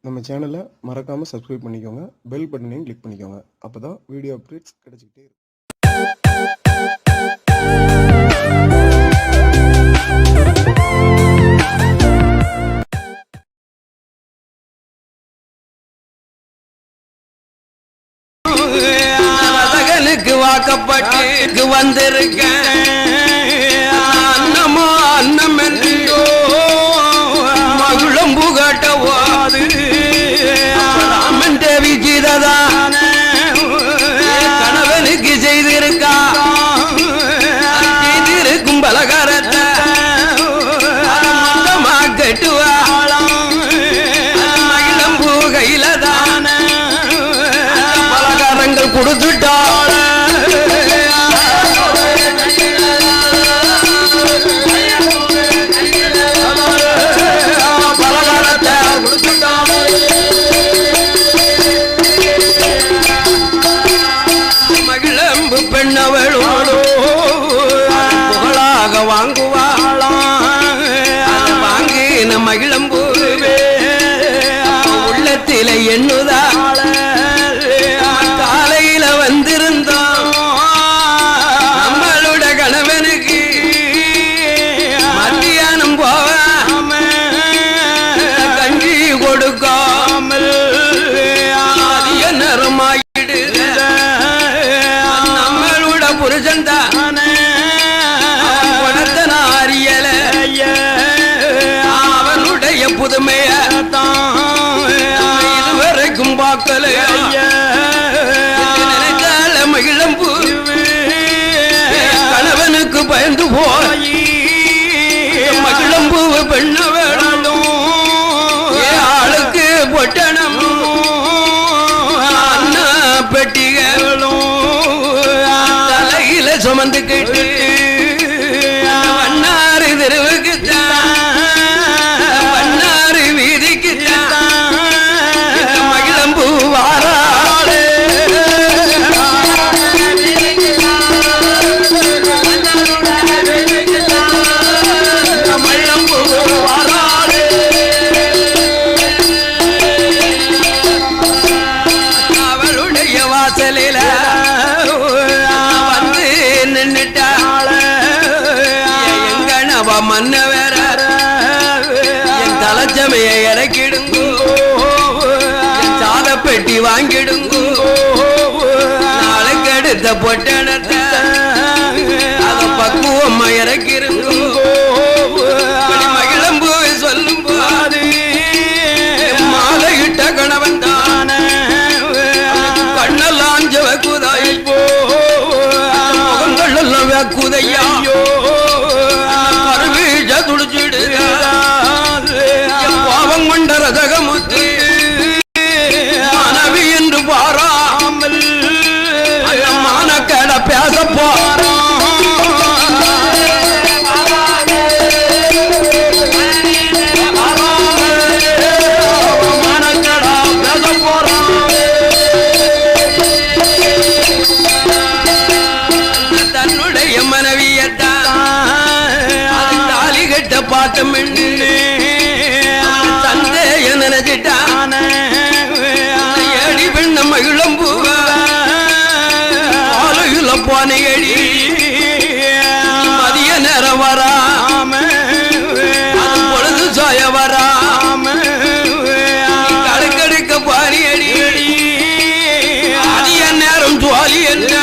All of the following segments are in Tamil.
நம்ம சேனலை மறக்காமல் சப்ஸ்கிரைப் பண்ணிக்கோங்க, பெல் பட்டனையும் கிளிக் பண்ணிக்கோங்க. அப்போ தான் வீடியோ அப்டேட்ஸ் கிடைச்சிக்கிட்டே இருக்கும். மகனுக்கு வாக்கப்பட்டு வந்திருக்கேன் அன்னமோ அன்னம் என்றோ மகுளம் புகட்டவாது ராமன் தேவி கீததான கணவனுக்கு செய்திருக்கா செய்திருக்கும் பலகாரத்தை கட்டுவாளாம் மகிழம் புகையில தான பலகாரங்கள் கொடுத்துட்டாள். மகிழம்பு பெண்ணவளோடு புகழாக வாங்குவாளாம். வாங்கின மகிழம்பு உள்ளத்தில எண்ணுதாள காலையில வந்திருந்தோம் நம்மளோட கணவனுக்கு மத்தியானம் போகாம கஞ்சி கொடுக்காமல் அதிக நேரமாயிடு நம்மளோட புருஷன் தான பணத்தை நான் அறியல அவனுடைய புதுமைய இதுவரைக்கும் பார்க்கல நினைச்சால மகிழம்பு கணவனுக்கு பயந்து போய் மகிழம்பு பெண்ண வேணும் ஆளுக்கு பொட்டணம் அண்ண பெட்டிகளும் தலையில சுமந்துக்கிட்டு வண்ணாறு தெருவுக்கு வண்ணாறு வீதிக்கு மகிழம்பு வாராளே மகிழம்பு வாராளே அவளுடைய வாசலில வந்து நின்னுட்டாள எங்கனவ மன்ன வேற என் தலைச்சமைய இறக்கிடுங்கோ சாத பெட்டி வாங்கிடுங்கோ நாளைக்கு எடுத்த பொட்டணத்தை அத பக்குவம்மா இறக்கிருங்கோ மகிழம்பு சொல்லும் போது மாலையிட்ட கணவன் தான கண்ணெல்லாம் ஜவக்குதாய் முகங்கள் எல்லாம் வேக்குதையோ கருவீழ துடிச்சிடு பாவம் கொண்ட ரதகமுத்து மனைவி என்று பாராமல் மானக்கட பேச போறான் மானக்கடா பேச போறான் தன்னுடைய மனைவியத்தான் தாலி கட்ட பாட்டம் சந்தேய நினைச்சிட்டான ஏடி பெண்ண மகிழம்பு ஆலையுல போனையடி மதிய நேரம் வராம பொழுது சாய வராம கடுக்கடுக்க பாரியடி அதிக நேரம் ஜுவாலி என்ன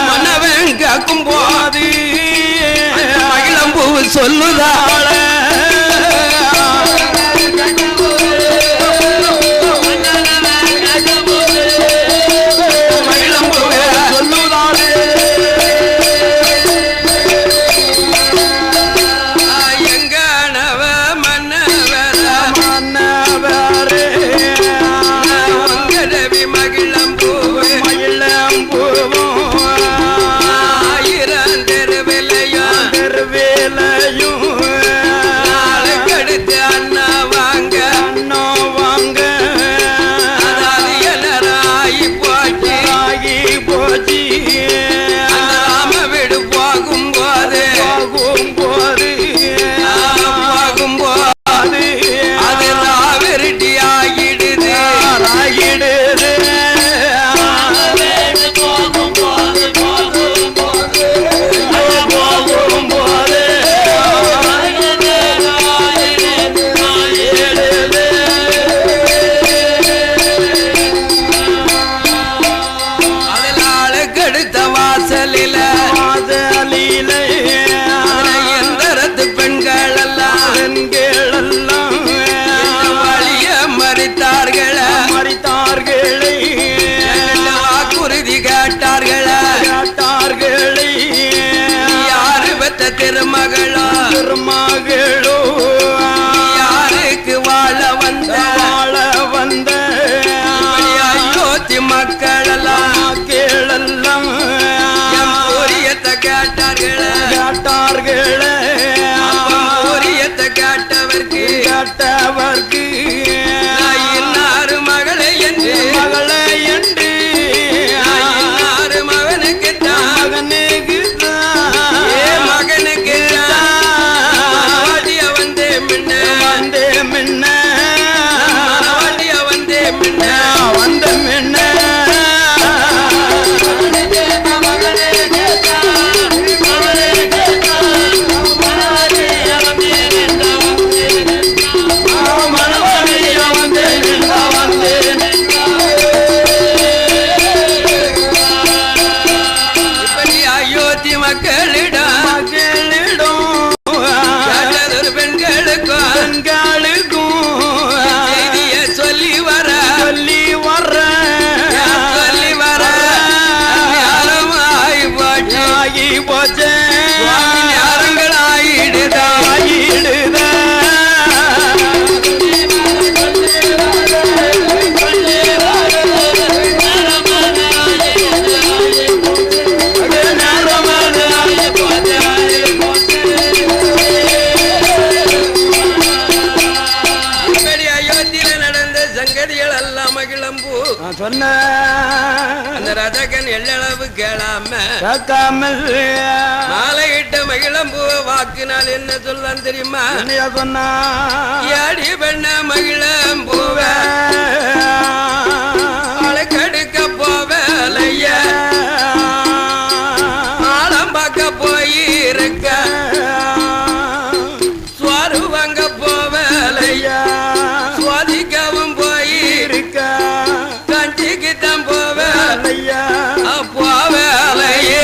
மன்னவன் கேட்கும் போது மகிழம்பு சொல்லுதாள ஆயிரம் தெருவிலையும் நாம வீடு போகும்போது அது ராவிரட்டி ஆகிடுது எந்தரத்து பெண்கள் எல்லாம் வழிய மறித்தார்களே வாக்குறுதி கேட்டார்களே யாரு பெற்ற திருமகளோ யாருக்கு வாழ வந்த அயோத்தி மக்கள் எல்லாம் ஊரியத்தை கேட்டார்களே ஊரியத்தை கேட்டவர்க்கு இன்னாரு மகளே என்று இன்னாரு மகனுக்கு மகனுக்கு வாடிய வந்தே முன்ன வாடிய வந்தே முன்ன சொன்ன அந்த ரதகன் எள்ளளவு கேளாமல் மாலையிட்ட மகிழம்பூ வாக்குனால் என்ன சொல்வான் தெரியுமா? சொன்னா யாடி பண்ண மகிழம்பூவ அழகெடுக்க போவலைய ஆழம் பார்க்க போயிருக்க சுவாரு வாங்க போவலைய சுவாதிக்கவும் போயிருக்க கஞ்சிக்குத்தான் போவலைய போவலையே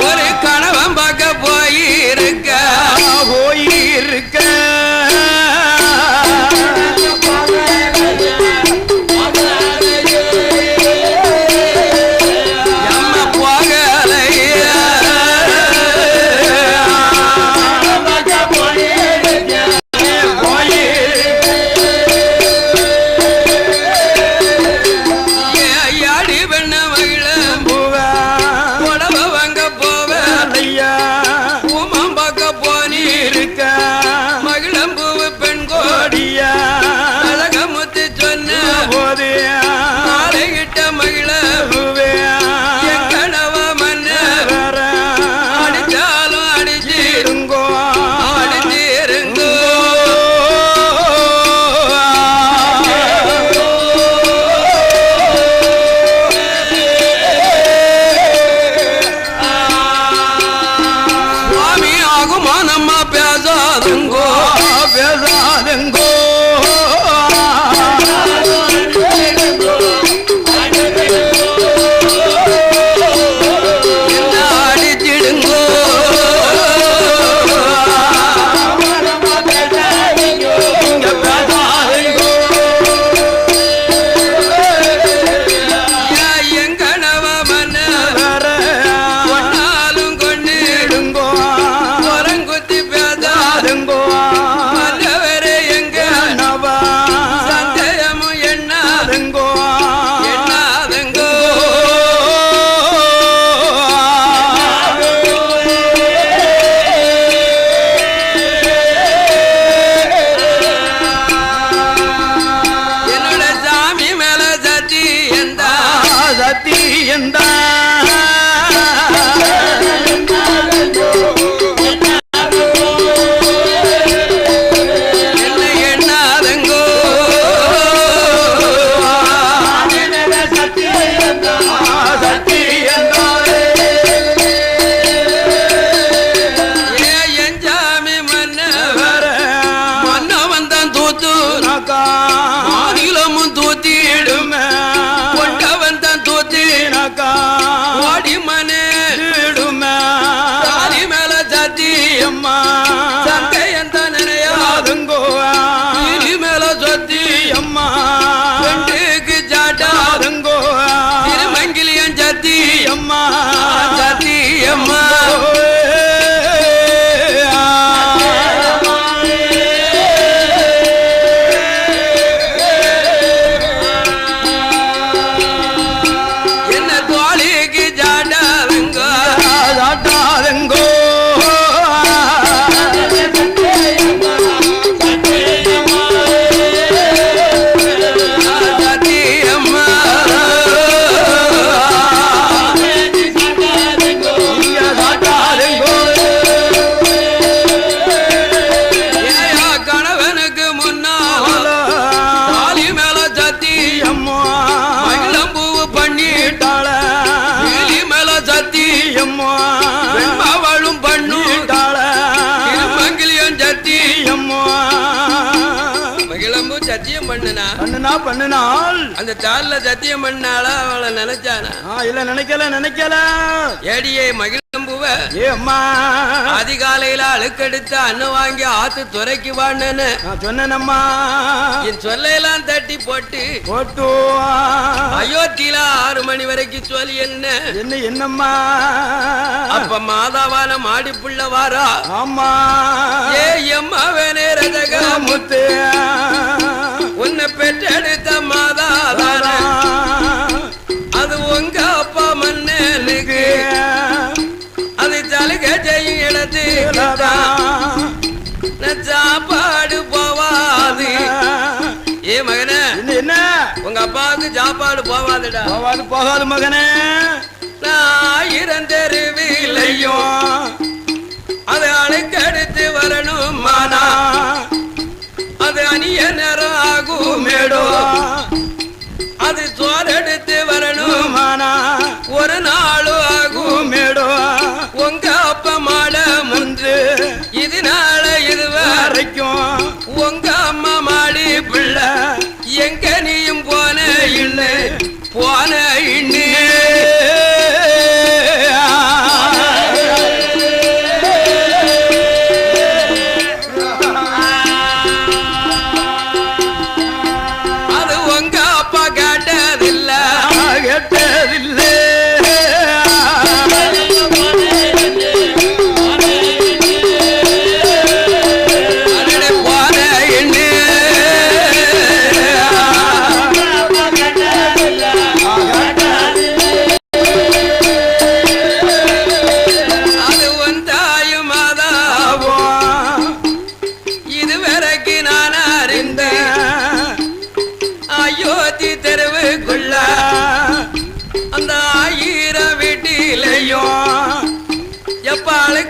ஒரு கணவன் பார்க்க போயிருக்க அம்மா போகலையே ஐயாடி பெண்ண மகிழ புடவ வாங்க போவ உமாம் பார்க்க போனீருக்க மகிழம்பூவு பெண் கோடியா அழகமுத்து சொன்ன மாலையிட்ட மகிழ என் கணவ மன்ன அடிச்சாலும் அடிச்சிருங்கோ அடிச்சிருங்கோ சுவாமி ஆகுமா நம்ம பேசாதுங்கோ என்ன அடிச்சிடுங்கோ என் கணவ மன்ன கொண்டாலும் கொண்டிடுங்கோ குரங்குத்தி பேசாதுங்கோ மன்னவரே எங்க சத்தியம் பண்ணுனா பண்ணுனாள் அந்த தாள்ல சத்தியம் பண்ணாளா அவளை நினைச்சானா இல்ல நினைக்கல ஏடியே மகிழம்புவ ஏ அம்மா அதிகாலையில அழுக்கெடுத்து அண்ணன் வாங்கி ஆத்து துறைக்கு வான்னு சொன்னம்மா என் சொல்லையெல்லாம் தட்டி போட்டு அயோத்தியில 6 மணி வரைக்கும் சொல்லி என்னம்மா அப்ப மாதாவான மாடி புள்ள வாரா ஆமா ஏ அம்மா வேணே ரஜக முத்து உன்னை பெற்றெடுத்த மாதாதான அது உங்க அப்பா மன்னனுக்கு அது சலுகை செய்யும் இடத்து சாப்பாடு போவாது ஏ மகனே என்ன உங்க அப்பாவுக்கு சாப்பாடு போவாதுடா போகாது மகனே 1000 தெருவிலையும் அது அழைக்கெடுத்து வரணும் மானா அது அணிய நேரம் ஆகும் மேடோ அது சோறெடுத்து வரணும் மானா ஒரு நாளும் ஆகும் மேடோ உங்க அப்பா மாட முன்று இதனால இது வரைக்கும் உங்க அம்மா மாடி பிள்ளை எங்க நீயும் போன இல்லை போன இன்னு அது உங்க அப்பா கேட்டதில்லை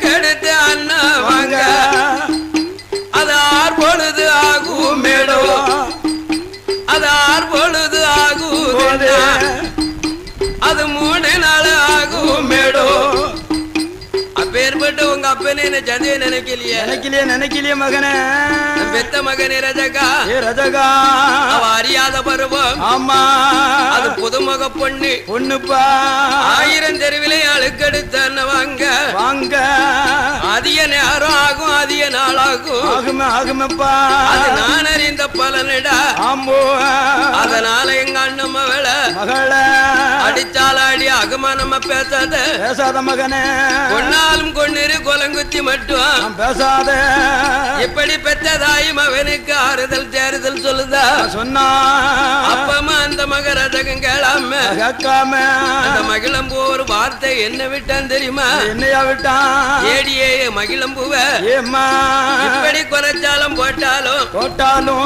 கெடுத்து அண்ணா வாங்க அது 6 பொழுது ஆகும் மேடோ அது 6 பொழுது ஆகும் அது 3 நாள் ஆகும் மேடோ அப்பேற்பட்டு உங்க அப்பனே என்ன சந்தைய நினைக்கலையே மகனே பெத்த மகனே ரஜகா அவ அறியாத பருவம் ஆமா அது புதுமுக பொண்ணுப்பா 1000 தெருவிலே அழுக்கெடுத்த வாங்க அதிக நேரம் ஆகும் அதிக நாள் ஆகுமப்பா அது நான் அறிந்த பலனிடா அதனால எங்க அண்ணன் மகள அடிச்சால அடி ஆகுமா நம்ம பேசாத மகனே கொன்னாலும் கொன்னிரு கொலங்குத்தி மட்டும் பேசாத இப்படி பெற்றதாய் மகனுக்கு ஆறுதல் தேறுதல் சொல்லுதா சொன்னா அப்பமா அந்த மகரஜகம் கேளாம அந்த மகிழம்பு ஒரு வார்த்தை என்ன விட்டான் தெரியுமா என்னையா விட்டான் ஏடியே மகிழம்புவ ஏம்மா இப்படி குறைச்சாலும் போட்டாலும்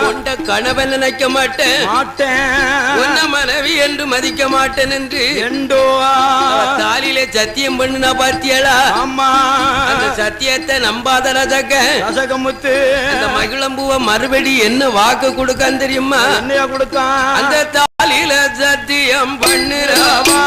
கொண்ட கணவன் நினைக்க மாட்டேன் உன்ன மனைவி என்று மதிக்க மாட்டேன் என்று தாலியிலே சத்தியம் பண்ணுனா பாத்தியலா அந்த சத்தியத்தை நம்பாத ரஜகமுத்து அந்த மகிழம்புவ மறுபடி என்ன வாக்கு கொடுக்கான் தெரியுமா என்னையா கொடுத்தான் அந்த தாலியில சத்தியம் பண்ணுறவா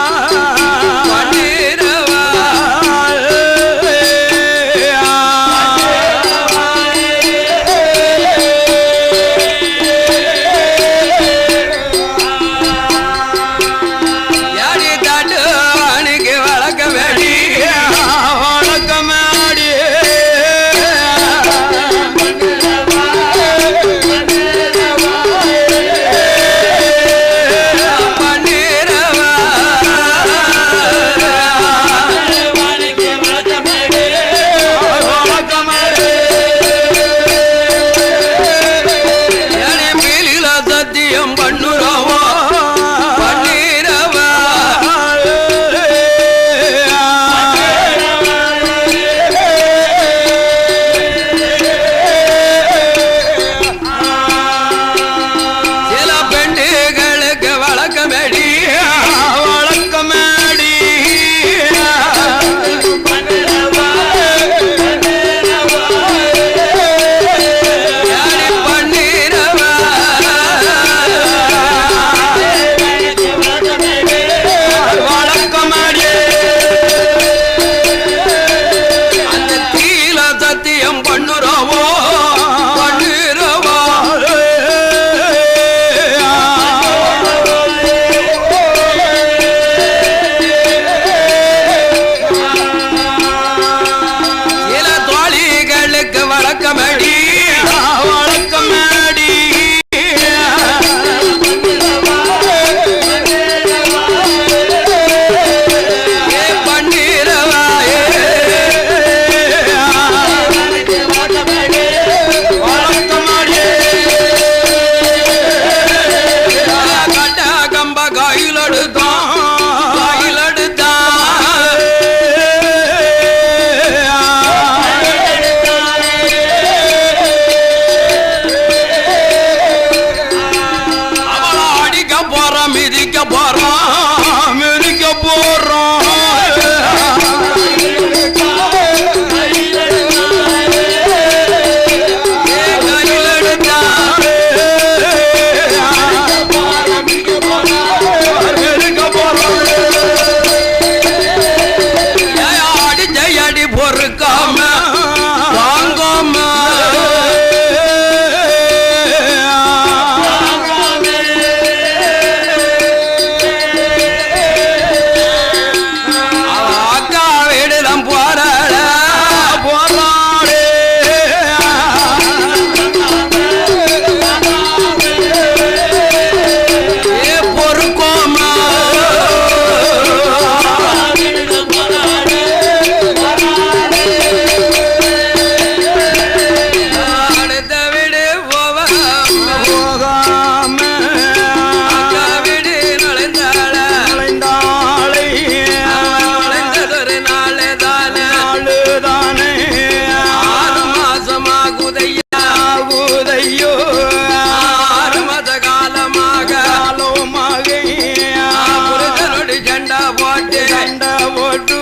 சண்டை போட்டு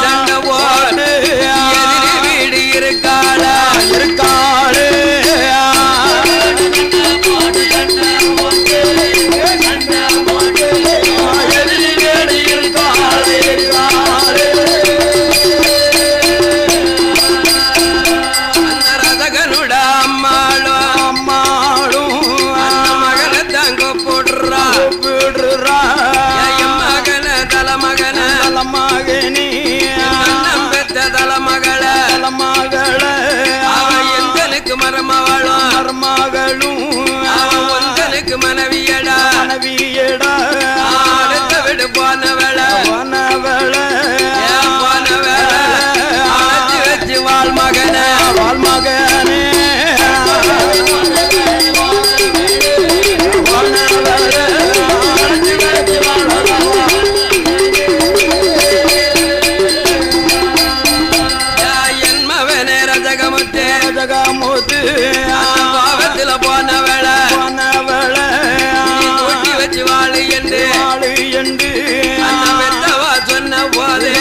சண்டை போட்டு எதிரி வீடு இருக்காளா இருக்காளே மருமகளும் அவங்களுக்கு மனைவியடா மனைவியடா அடுத்த விடு போனவள போனவள அழைச்சி வச்சு வாழ் மகன ஜகமுத்து பாவத்துல போனவள கூட்டி வச்சு வாழு என்று மெத்தவா சொன்ன போது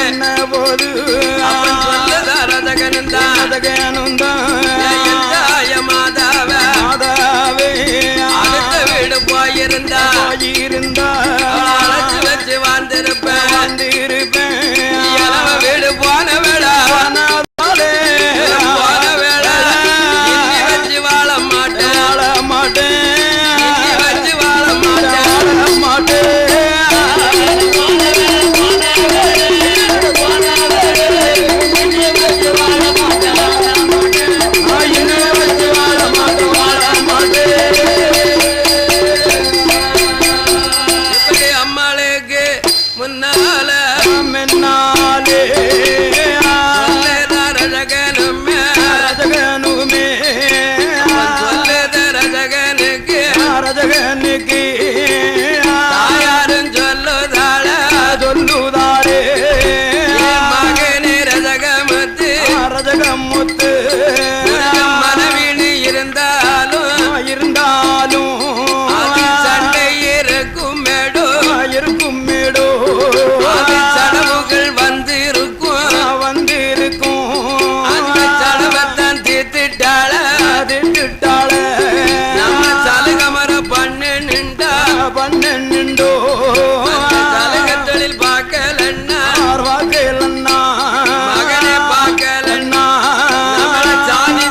அவன் சொல்லதா ரதகனும் தான் மாதாவே அடுத்த வீடு போயிருந்தா அழைச்சு வச்சு வாழ்ந்திருப்பேன் இளவ வீடு போனவள தாயாரும் சொல்லுதாளே மகனே ரஜகமுத்து மனைவினு இருந்தாலும் சண்டை இருக்கும் மேடோ சடவுகள் வந்திருக்கும் அந்த சடவைத்தான் தீர்த்துட்டாள நம்ம சலுகமர பண்ணு நின்றோ சலுகத்தொழில் பார்க்கலன்னா மகனே பார்க்கலன்னா சாதி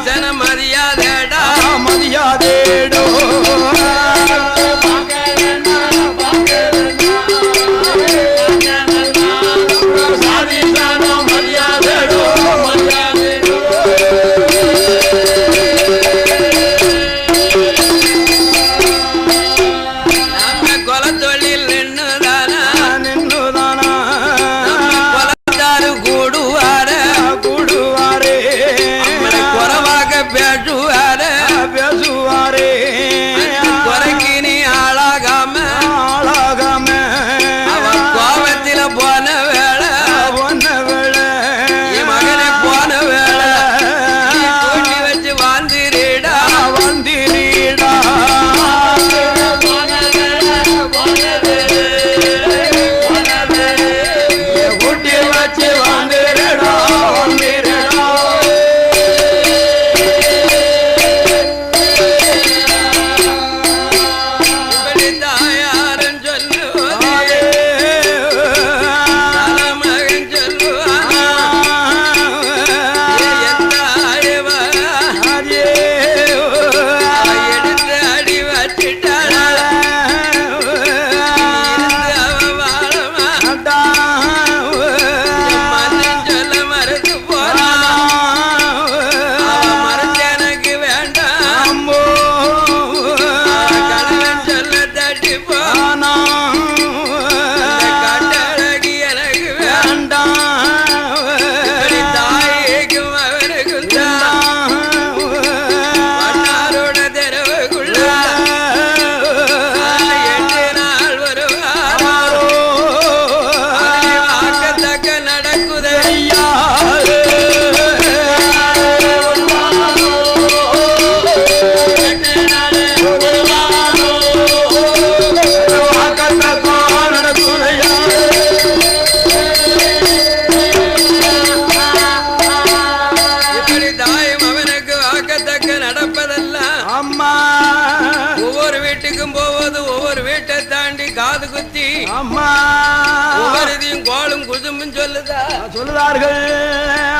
சொல்லுதா சொல்லுதார்கள்.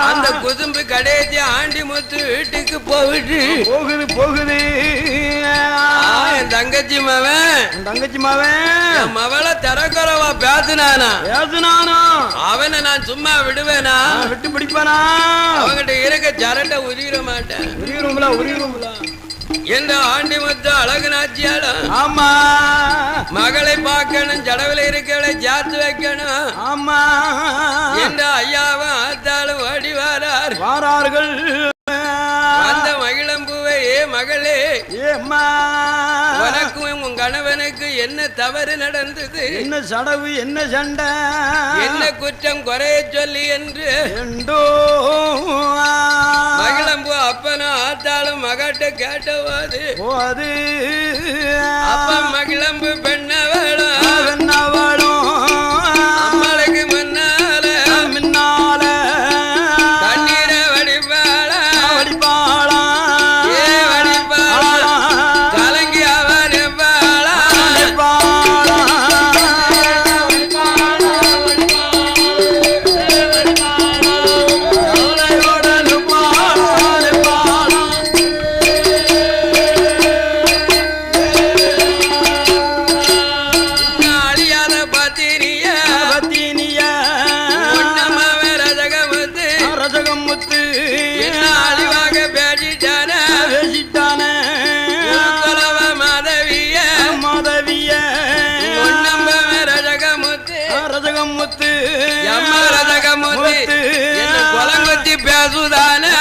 அந்த குசும்பு கடைசி ஆண்டி முத்து வீட்டுக்கு போகுது போகுது போகுது. என் தங்கச்சி மவன் என் மவளை தரக்குறவா பேசுனானா அவனை நான் சும்மா விடுவேனா விட்டு பிடிப்பானா அவங்கிட்ட இருக்க சரண்ட உரியிற மாட்டேன் உரியும்ல என்ற ஆண்டி முத்து அழகு நாச்சியாலும் ஆமா மகளை பார்க்கணும் ஜடவுல இருக்கவளை ஜாத்து வைக்கணும் ஆமா என்ற ஐயாவும் ஆத்தாலும் ஓடி வாரார்கள். அந்த மகிழம்பூவை மகளே ஏம்மா உனக்கும் உன் கணவனுக்கு என்ன தவறு நடந்தது என்ன சடவு என்ன சண்டை என்ன குற்றம் குறைய சொல்லி என்று மகிழம்பூ அப்பனும் ஆத்தாலும் மகட்ட கேட்டபோது அப்ப மகிழம்பு பெண்ணவளும் அம்மளுக்கு முன்னால தண்ணீரை வடிப்பாளா கலங்கி அவன் எவ்வாளா அழியாத பத்தினிய ஒன்னமாவ ரசகமுத்து என்ன அழிவாக பேசிட்டான மாதவிய ஒன்னமாவ ரசகமுத்து அம்மா ரசகமுத்து என்ன கொலங்குத்தி பேசுதானே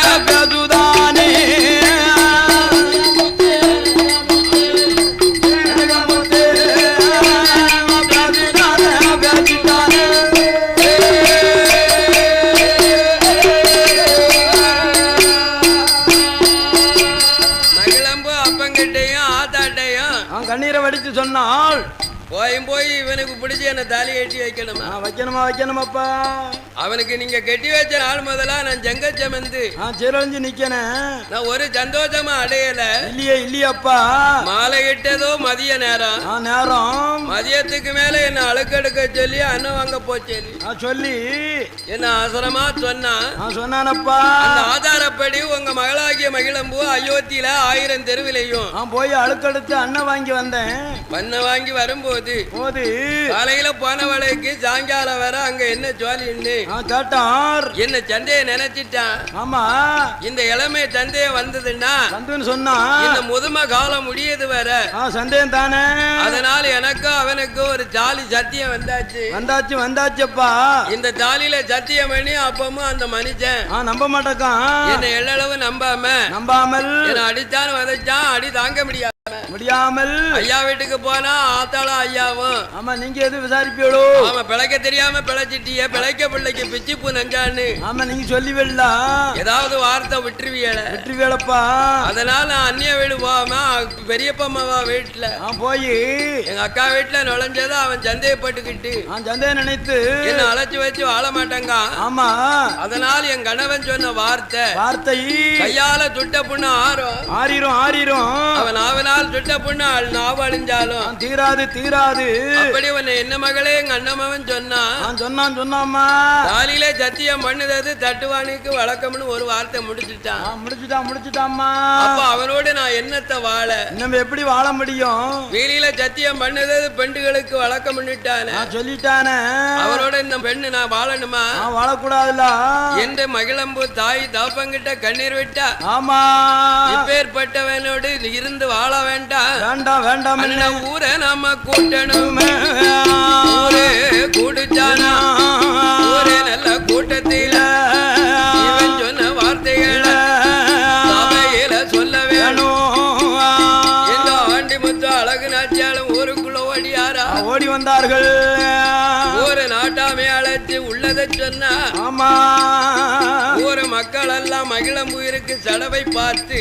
மகிழம்பு அப்பங்கிட்டையும் ஆத்தாட்டையும் கண்ணீரை வடித்து சொன்னால் போய் இவனுக்கு பிடிச்சி என்ன தாலி கட்டி வைக்கணுமா வைக்கணுமாப்பா அவனுக்கு நீங்க கட்டி வச்ச நாள் முதலா நான் ஜங்கச்சமந்து சீரழிஞ்சு நிக்கணும். நான் ஒரு சந்தோஷமா அடையல இல்லையப்பா மாலை இட்டதோ மதிய நேரம் மதியத்துக்கு மேல என்ன அழுக்கெடுக்க சொல்லி அண்ணன் வாங்க போச்சு சொல்லி என்ன அவசரமா சொன்னானப்பா அந்த ஆதாரப்படி உங்க மகளாகிய மகிழம்பூ அயோத்தியில 1000 தெருவிலையும் போய் அழுக்கெடுத்து அண்ணன் வாங்கி வந்தேன். வாங்கி வரும்போது காலையில போனவளைக்கு சாயங்காலம் வர அங்க என்ன ஜோலின்னு கேட்டார். என்ன சந்தைய நினைச்சிட்டான். ஆமா இந்த இளமை சந்தைய வந்ததுன்னா சொன்னா இந்த முதும காலம் முடியது வர சந்தேகம் தானே. அதனால எனக்கும் அவனுக்கும் ஒரு ஜாலி சத்தியம் வந்தாச்சுப்பா. இந்த ஜாலியில சத்தியம் பண்ணி அப்பமும் அந்த மனுஷன் நம்ப மாட்டேக்கான். என்ன எள்ளளவு நம்பாமல் என்ன அடிச்சான் வதைச்சான். அடி தாங்க முடியாமல் ஐயா வீட்டுக்கு போனா ஆத்தாளும் ஐயாவும் ஆமா நீங்க எது விசாரிப்பீளோ ஆமா பிழைக்க தெரியாம பிழைச்சிட்டிய பிழைக்க பிள்ளைக்கு பிச்சிப்பூ நஞ்சான்னு ஆமா நீங்க சொல்லிவிடல ஏதாவது வார்த்தை விட்டுருவியலப்பா. அதனால நான் அந்நிய வீடு போகாம பெரியப்பம்மாவா வீட்டுல போய் எங்க அக்கா வீட்டுல நுழைஞ்சதை அவன் சந்தேகப்பட்டுக்கிட்டு சந்தேகம் நினைத்து என்ன அழைச்சு வச்சு வாழ மாட்டாங்க. ஆமா அதனால என் கணவன் சொன்ன வார்த்தை கையால துட்ட புண்ணு ஆறிரும் அவன் சுட்ட புண்ணு நாவ அழிஞ்சாலும் தீராது அப்படி உன்னை என்ன மகளே எங்க அண்ணமாவன் சொன்னாமா காலையில சத்தியம் பண்ணுறது தட்டுவானிக்கு வழக்கம்னு ஒரு வார்த்தை முடிச்சுட்டாமா. அப்ப அவனோடு நான் என்னத்தை வாழ நம்ம எப்படி வாழ முடியும்? வீலில சத்தியம் பண்ணது பெண்களுக்கு வழக்கம் சொல்லிட்டானே. அவரோட இந்த பெண்ணு நான் வாழணுமா வாழக்கூடாதுல என்று மகிழம்பு தாய் தாப்பங்கிட்ட கண்ணீர் விட்டா. ஆமா இப்பேற்பட்டவனோடு இருந்து வாழ வேண்டாம் ஊரை நாம கூட்டணும். ஊரே கூடுச்சானா ஊரே நல்ல கூட்டத்தில இவன் சொன்ன வார்த்தைகளை சபையில சொல்ல வேணும். இந்த ஆண்டி முத்து அழகு நாச்சியாலும் ஊருக்குள்ள ஓடி வந்தார்கள். ஊரு நாட்டாமே அழைச்சு உள்ளதை சொன்னா. ஆமா ஊரு மக்கள் எல்லாம் மகிழம்பு இருக்கு செலவை பார்த்து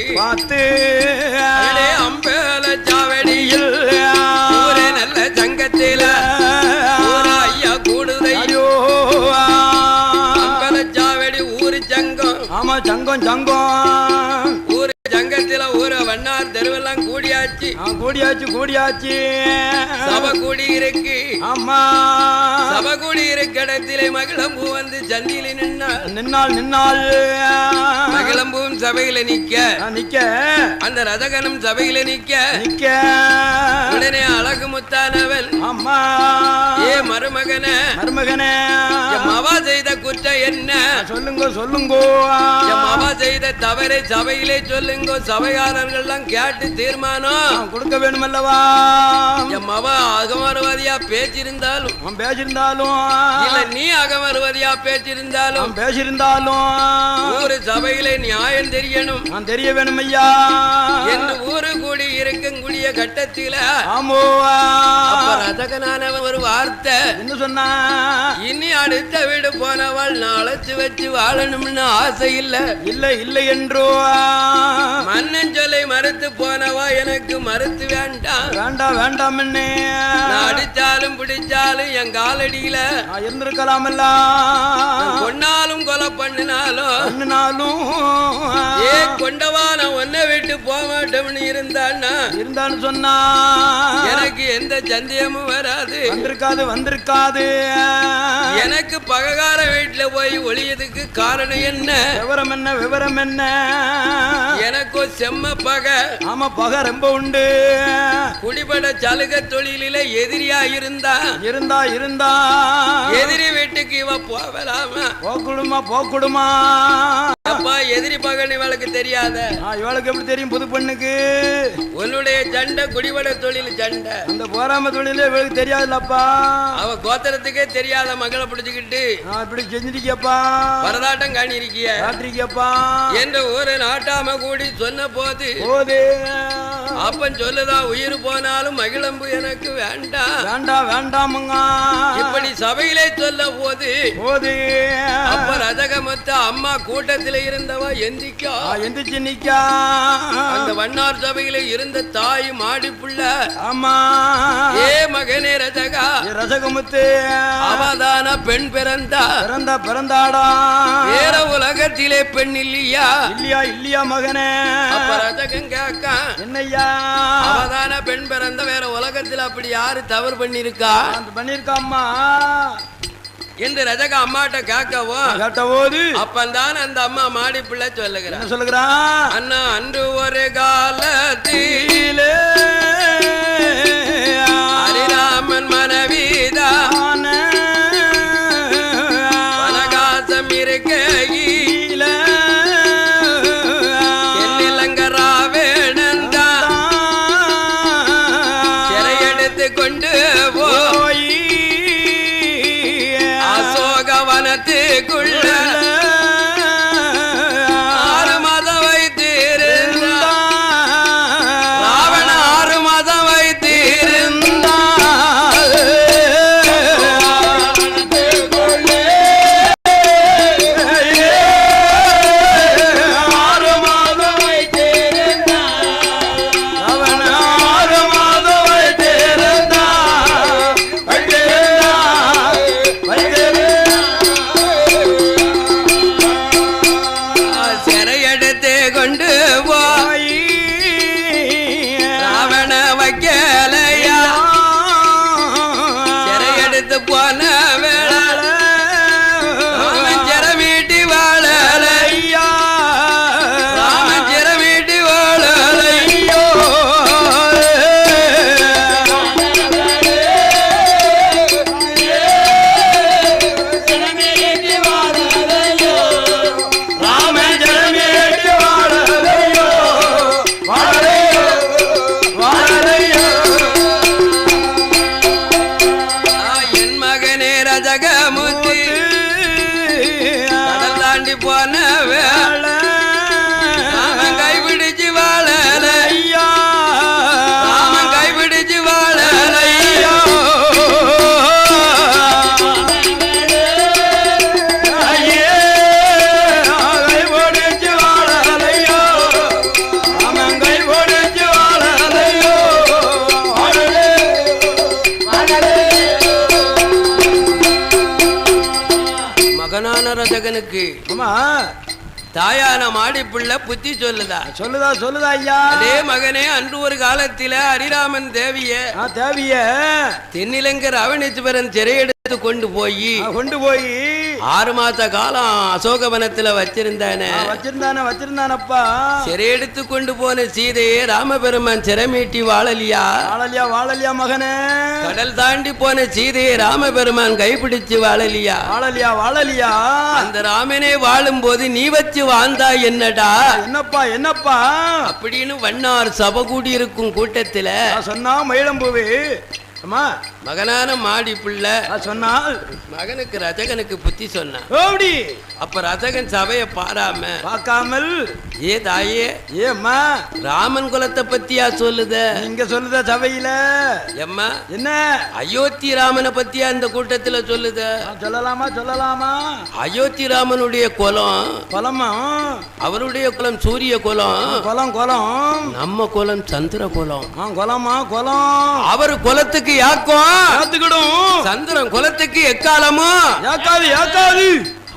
அம்பேல சாவடியில் ஊரே நல்ல சங்கத்தில ஐயா கூடுதையோ அம்பேல சாவடி ஊரு சங்கம். ஆமா சங்கம் ஊரு சங்கத்தில ஊரை வண்ணார் தெருவெல்லாம் கூடியாச்சு கூடியாச்சு கூடியாச்சு சபை கூடி இருக்கு ஆமா சபை கூடி இருக்க இடத்திலே மகிழம்பூ வந்து சந்தியில நின்னாள் மகிழம்பூவும் சபையில நிக்க அந்த ரதகனும் சபையில நிக்க உடனே அழகு முத்தானவன் அம்மா ஏ மருமகனே மவா செய்த குற்றம் என்ன சொல்லுங்க மவா செய்த தவறை சபையிலே சொல்லுங்க சபையாளர்கள் எல்லாம் கேட்டு தீர்மானம் கொடுக்க வேணும் அல்லவா என் மவா அகமருவதியா பேச்சிருந்தாலும் இல்ல நீ அகமருவதியா பேச்சிருந்தாலும் ஊரு சபையில நியாயம் தெரியணும் தெரிய வேணும் ஐயா என்று ஊரு கூடி இருக்கக்கூடிய கட்டத்தில ரதகனானவன் ஒரு வார்த்தை என்ன சொன்னா இனி அடுத்த வீடு போனவள் அழைச்சு வச்சு வாழணும்னு ஆசை இல்லை என்றோ மன்னன் சொல்லை மறுத்து போனவா எனக்கு மறுத்து வேண்டாம் என்ன அடிச்சாலும் பிடிச்சாலும் என் காலடியில இருந்திருக்கலாம் கொன்னாலும் கொலை பண்ணினாலும் ஏ கொண்டவா நான் ஒன்ன விட்டு போக மாட்டோம்னு இருந்தான்னு சொன்னா எனக்கு எந்த சந்தேகமும் வராது வந்திருக்காது எனக்கு பககார வீட்டுல போய் ஒளியதுக்கு காரணம் என்ன விவரம் என்ன எனக்கு செம்ம பகை ஆமா பகை ரொம்ப உண்டு குடிபட சலுகை தொழில எதிரியா இருந்தா எதிரி வீட்டுக்கு இவ போகலாமா போக்குடுமா அப்பா எதிரி பகன் இவளுக்கு தெரியாத இவளுக்கு எப்படி தெரியும் புது பொண்ணுக்கு உன்னுடைய சண்டை குடிபட தொழில் சண்டை அந்த போராம தொழில இவளுக்கு தெரியாதுல்லப்பா அவ கோத்திரத்துக்கே தெரியாத மகளை பிடிச்சுக்கிட்டு இப்படி செஞ்சிருக்கியப்பா பரதாட்டம் காணிருக்கியப்பா என்று ஒரு நாட்டாம கூடி சொன்ன போது அப்பன் சொல்லுதான் உயிர் போனாலும் மகிழம்பு எனக்கு வேண்டாமுங்க இப்படி சபையிலே சொல்ல போது அப்ப ரதகமத்த அம்மா கூட்டத்தில இருந்தவா எந்திரிச்சு நிக்கா அந்த வண்ணார் சபையில இருந்த தாய் மாடி புள்ள ஆமா ஏ மகனே ரசகமுத்து அவதான பெண் பிறந்தாடா வேற உலகத்திலே பெண் இல்லையா மகனே அப்ப ரதகம் கேக்கா என்னையா அவதான பெண் பிறந்த வேற உலகத்தில் அப்படி யாரு தவறு பண்ணிருக்காம்மா என்று ரஜக அம்மாட்ட கேட்டபோது அப்பந்தான் அந்த அம்மா மாடி பிள்ளை சொல்லுகிறான் அண்ணா அன்று ஒரு காலத்திலே ஹரிராமன் மனைவிதான் வனகாசம் இருக்கையில கொண்டு போய் அசோகவனத்துக்குள்ள 6 மாதம் வைத்திருந்தா ராவண 6 மாதம் வைத்திருந்தா ரதகனுக்கு தாயான மாடிப்புள்ள புத்தி சொல்லுதா சொல்லுதா ஐயா. அதே மகனே, அன்று ஒரு காலத்தில ஹரிராமன் தேவிய தென்னிலங்கர் அவனீஸ்வரன் சிறையெடுத்து கொண்டு போய் 6 மாச காலம் அசோகவனத்துல வச்சிருந்தானப்பா. சிறையெடுத்து கொண்டு போன சீதையே ராமபெருமான் சிறைமீட்டி வாழலியா மகனே. கடல் தாண்டி போன சீதையை ராமபெருமான் கைப்பிடிச்சு வாழலியா. அந்த ராமனே வாழும் போது நீ வச்சு வாழ்ந்தா என்னடா? என்னப்பா அப்படின்னு வண்ணார் சபை கூடி இருக்கும் கூட்டத்துல சொன்னா மயிலம்பூவே மகனான மாடி பிள்ளை சொன்னால் மகனுக்கு ரஜகனுக்கு புத்தி சொன்னான். அப்ப ரஜகன் சபையை பார்க்காமல் ஏ தாயே, ஏம்மா ராமன் குலத்தை பத்தியா சொல்லுத? இங்க சொல்லுத சபையில. எம்மா என்ன அயோத்தி ராமனை பத்தியா இந்த கூட்டத்துல சொல்லுத? சொல்லலாமா? அயோத்தி ராமனுடைய குலமா? அவருடைய குலம் சூரிய குலம். நம்ம குலம் சந்திர குலம். அவர் குலத்துக்கு சந்திரன் குலத்துக்கு எக்காலமும்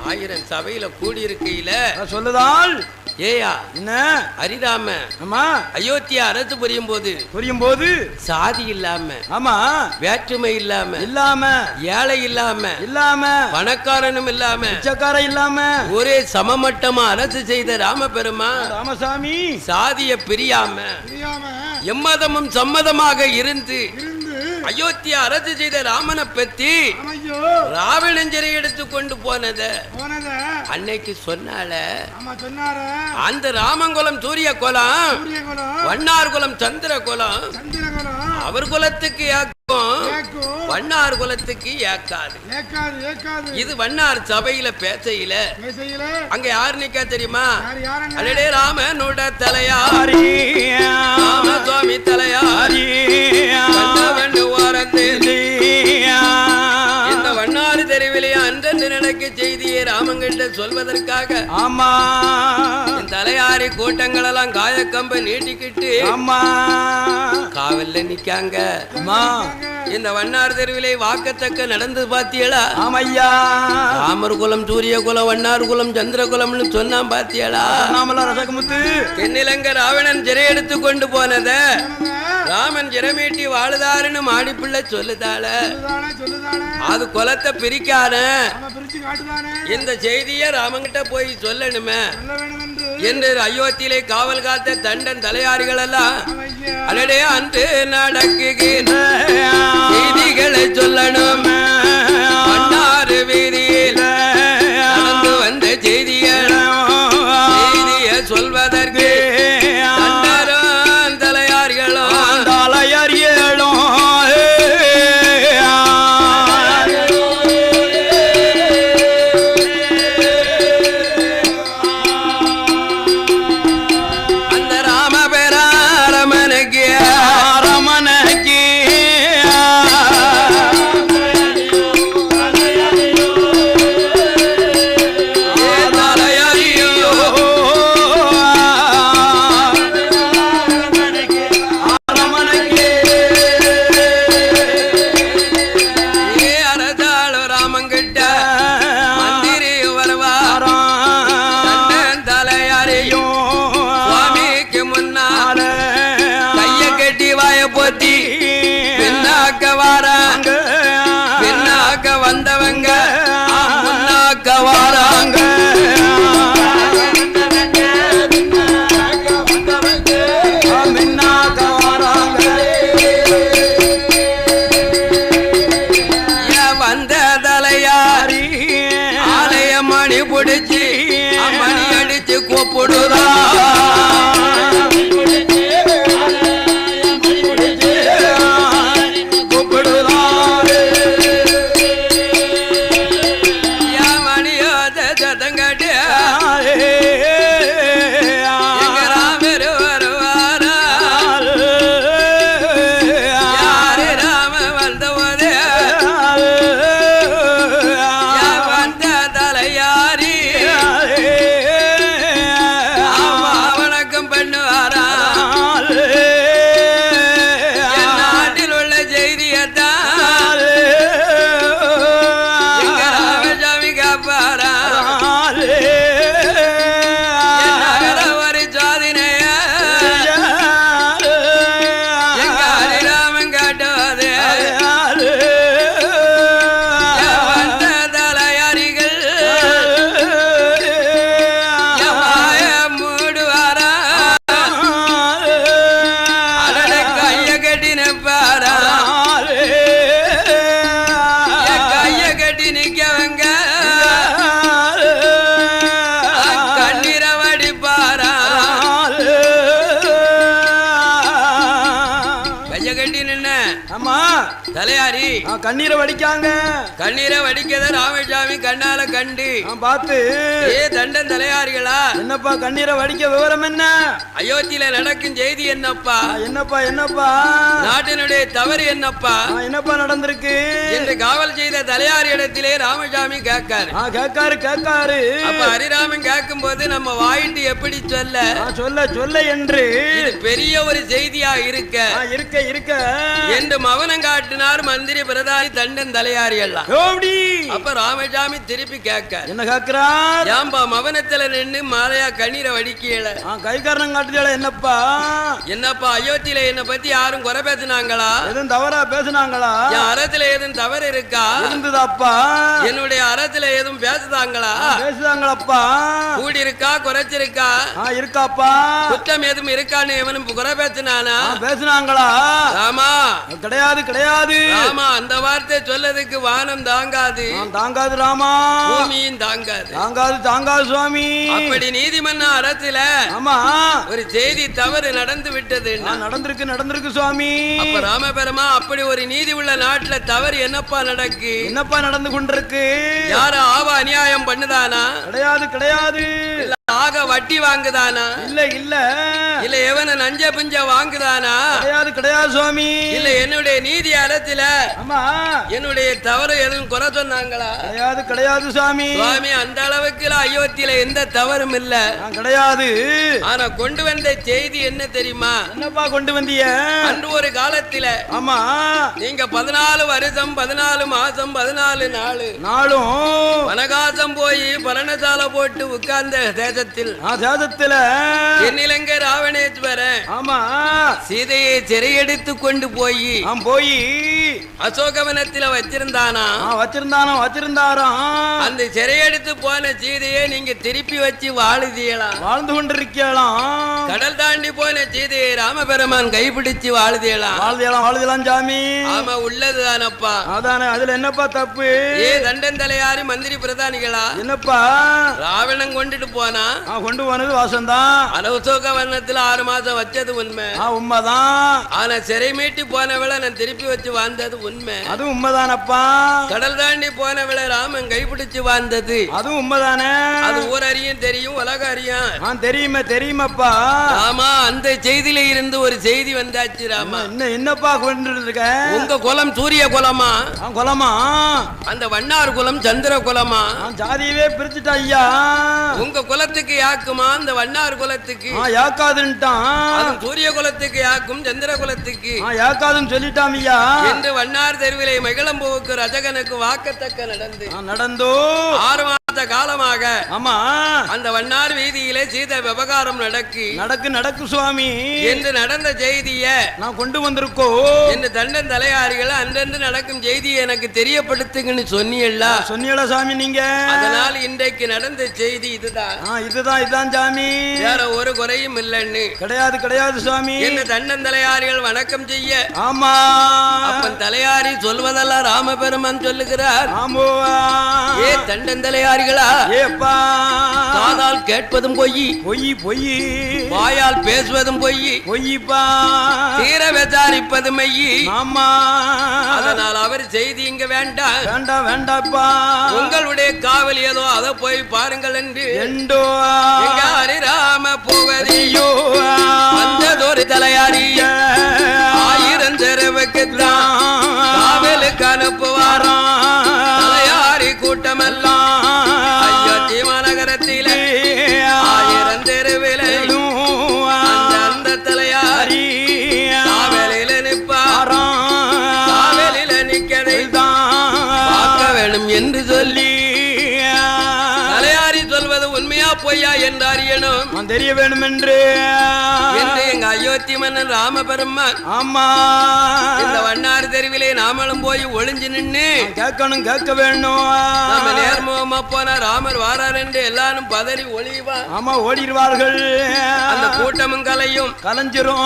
1000 சபையில கூடியிருக்கையில சொல்லுதால் ஏயா என்ன ஹரிராம அயோத்தியா அரசு புரியும் போது சாதி இல்லாம வேற்றுமை இல்லாம ஏழை இல்லாம பணக்காரனும் இல்லாம ஒரே சமமட்டமா அரசு செய்த ராமசாமி சாதிய பிரியாம எம்மதமும் சம்மதமாக இருந்து அயோத்தியா அரசு செய்த ராமனை பத்தி ராவணஞ்சரை எடுத்து கொண்டு போனத அன்னைக்கு சொன்னால. அந்த ராமங்குலம் சூரிய குலம், வண்ணார் குலம் சந்திர குலம். அவர் குலத்துக்கு வண்ணார் குலத்துக்கு ஏக்காது. இது வண்ணார் சபையில பேசையில அங்க யாரு நிக்கா தெரியுமா? அடடே ராமனோட தலையாரி, ராமசுவாமி தலையாரி, இந்த வண்ணாறு தெருவிலே அன்றன்று நடக்க செய்தியை ராமங்கிட்ட சொல்வதற்காக தலையாரி கூட்டங்கள் எல்லாம் காயக்கம்ப நீட்டிக்கிட்டு காவல்ல நிக்காங்க. இந்த வண்ணார் தெருவிலே வாக்கத்தக்க நடந்து பாத்தியலா? ராமர் குலம் சூரிய குலம் வண்ணார் குலம் சந்திர குலம்னு சொன்னான் பாத்தியலா? தென்னிலங்க ராவணன் சிறை எடுத்து கொண்டு போனத ராமன் சிறமீட்டி வாழுதாருன்னு மாடிப்புள்ள சொல்லுதால. அது குலத்தை பிரிக்கான இந்த செய்திய ராமங்கிட்ட போய் சொல்லணுமே என்று அயோத்தியிலே காவல் காத்த தண்டன் தலையாரிகள் எல்லாம் அடடே அன்று நடக்குகின்ற செய்திகளை சொல்லணும். வண்ணாறு வீதியில் நடந்து வந்த செய்திய சொல்வதற்கு ஆமா தலையாரி கண்ணீரை வடிக்காங்க. கண்ணீரை வடிக்கத ராமசாமி கண்ணால கண்டு பார்த்து ஏ தண்டன் தலையாரிகளா, என்னப்பா கண்ணீரை வடிக்க விவரம் என்ன? அயோத்தியில நடக்கும் செய்தி என்னப்பா? என்னப்பா என்னப்பா நாட்டினுடைய தவறு என்னப்பா? என்னப்பா நடந்திருக்கு என்று காவல் செய்த தலையாரி இடத்திலே ராமசாமி கேட்காரு. கேட்காரு. அப்ப ஹரிராமன் கேட்கும் போது நம்ம வாயிட்டு எப்படி சொல்ல சொல்ல என்று பெரிய ஒரு செய்தியா இருக்க என்று மவனம் காட்டினார் மந்திரி பிரதானி தண்டன் தலையாரி எல்லாம். அப்ப ராமசாமி திருப்பி கேட்க என்ன கேட்கிறார்? ஏன்பா மவனத்துல நின்று மாலையா கண்ணீரை வடிக்கல? கை காரணம் காட்டுதல. என்னப்பா அயோத்தியில என்ன பத்தி யாரும் குறை பேசினாங்களா? எதுவும் தவறா பேசினாங்களா? என் அறத்துல எதுவும் தவறு இருக்கா? இருந்ததாப்பா. என்னுடைய அறத்துல எதுவும் பேசுதாங்களா? பேசுதாங்களப்பா. கூடி இருக்கா குறைச்சிருக்கா? இருக்காப்பா. குற்றம் எதுவும் இருக்கான்னு எவனும் குறை பேசினானா? பேசினாங்களா? ஆமா கிடையாது. ஆமா அந்த வார்த்தை சொல்லதுக்கு வானம் தாங்காது ராமா. பூமியும் தாங்காது சுவாமி. அப்படி நீதிமன்ற அறத்துல ஆமா ஒரு செய்தி தவறு நடந்து விட்டது. நடந்திருக்கு சுவாமி. அப்ப ராமபெருமா அப்படி ஒரு நீதி உள்ள நாட்டுல தவறு என்னப்பா நடந்து கொண்டிருக்கு? யார ஆவ அநியாயம் பண்ணுதானா? கிடையாது. ஆக வட்டி வாங்குதானா? இல்ல எவன நஞ்ச பிஞ்ச வாங்குதானா? கிடையாது சுவாமி. இல்ல என்னுடைய நீதி அறத்துல என்னுடைய தவறு எதுவும் குறை சொன்னாங்களா? கிடையாது சுவாமி. அந்த அளவுக்கு அயோத்தியில எந்த தவறும் இல்ல. கிடையாது. ஆனா கொண்டு வந்த செய்தி என்ன தெரியுமா? என்னப்பா கொண்டு வந்திய? அன்று ஒரு காலத்துல ஆமா நீங்க 14 வருஷம் 14 மாசம் 14 நாளும் வனகாசம் போய் பரணசாலை போட்டு உட்கார்ந்த தேசத்தில் தென்னிலங்கை ராவணேஸ்வரன் ஆமா சீதையை சிறையெடுத்து கொண்டு போய் அசோகவனத்தில் வச்சிருந்தாராம். அந்த சிறையெடுத்து போன சீதையை நீங்க திருப்பி வச்சு வாழ்ந்து கொண்டிருக்கலாம். கடல் தாண்டி போன சீதையை ராமபெருமான் கைப்பிடிச்சு வாழுதியலாம் சாமி. ஆமா உள்ளதுதானப்பா. அதானே அதுல என்னப்பா தப்பு? தண்டன் தலையாரி மந்திரி பிரதானிகளா என்னப்பா ராவணன் கொண்டுட்டு போனா கொண்டு போனது வாசம்தான். அசோக வனத்துல 6 மாசம் வச்சது உண்மைதான். ஆனா சிறை மீட்டி போனவளை நான் திருப்பி வச்சு வாழ்ந்தது உண்மை. அது உண்மைதானப்பா. கடல் தாண்டி போனவளை ராமன் கைப்பிடிச்சு வாழ்ந்தது அது உண்மைதானே. அது ஊரறியும் தெரியும் உலக அறியும் தெரியுமாப்பா. ஆமா அந்த செய்தியில இருந்து ஒரு செய்தி வந்தாச்சு ராமா. என்னப்பா கொண்டு இருக்க? உங்க குலம் சூரிய குலமா? அந்த வண்ணார் குலம் சந்திர குலமா? ஜாதியவே பிரிச்சுட்டா ஐயா. உங்க குலத்துக்கு யாக்குமா அந்த வண்ணார் குலத்துக்கு? யாக்காதுன்ட்டான். சூரிய குலத்துக்கு யாக்கும் சந்திர குலத்துக்கு யாக்காதுன்னு சொல்லிட்டான் ஐயா என்று வண்ணார் தெருவிலே மகிழம்பூவுக்கு ரஜகனுக்கு வாக்கத்தக்க நடந்தோ 6 மாத காலமாக ஆமா அந்த வண்ணார் வீதியிலே சீதை விவகாரம் நடக்கு சுவாமி என்று நடந்த செய்திய நான் கொண்டு வந்திருக்கோ என்று தண்டன் தலையாரிகள் அன்றன்று நடக்கும் செய்தியை எனக்கு தெரியப்படுத்துங்கன்னு சொன்னீங்களா சாமி நீங்க. அதனால் இன்றைக்கு நடந்த செய்தி இதுதான் சாமி. வேற ஒரு குறையும் இல்லைன்னு. கிடையாது சுவாமி. என்று தண்டன் தலையாரிகள் வணக்கம் செய்ய ஆமா அப்பன் தலையாரி சொல்வதெல்லாம் ராமபெருமான் சொல்லுகிறார். ஏ தண்டன் தலையாரிகளா, காதால் கேட்பதும் பொய், வாயால் பேசுவதும் பொய்ப்பா, தீர விசாரிப்பதும் மெய்யி. ஆமா அதனால் அவர் செய்தி இங்க வேண்டாப்பா. உங்களுடைய காவல் ஏதோ அதை போய் பாருங்கள் என்று ஹரிராம போவதையோ வந்ததொரு தலையாரிய 1000 தெருவுக்கு காவலுக்கு அனுப்புவாராம். தலையாரி கூட்டமெல்லாம் அயோத்தி மாநகரத்திலே 1000 தெருவிலே அந்த தலையாரி காவலில நிற்பாராம். காவலில நிற்கதை பார்க்க வேணும் என்று சொல்லி தலையாரி சொல்வது உண்மையா பொய்யா என்று அறியணும் தெரிய வேணும் என்று எங்க அயோத்தி மன்னன் ராமபெருமான் ஆமா இந்த வண்ணாறு தெருவிலே நாமளும் போய் ஒளிஞ்சு நின்று கேட்க வேணும். நம்ம நேர்முகமா போனா ராமர் வாரார் என்று எல்லாரும் பதறி ஒளிவா. ஆமா ஓடிடுவார்கள். அந்த கூட்டமும் கலைஞ்சிரும்.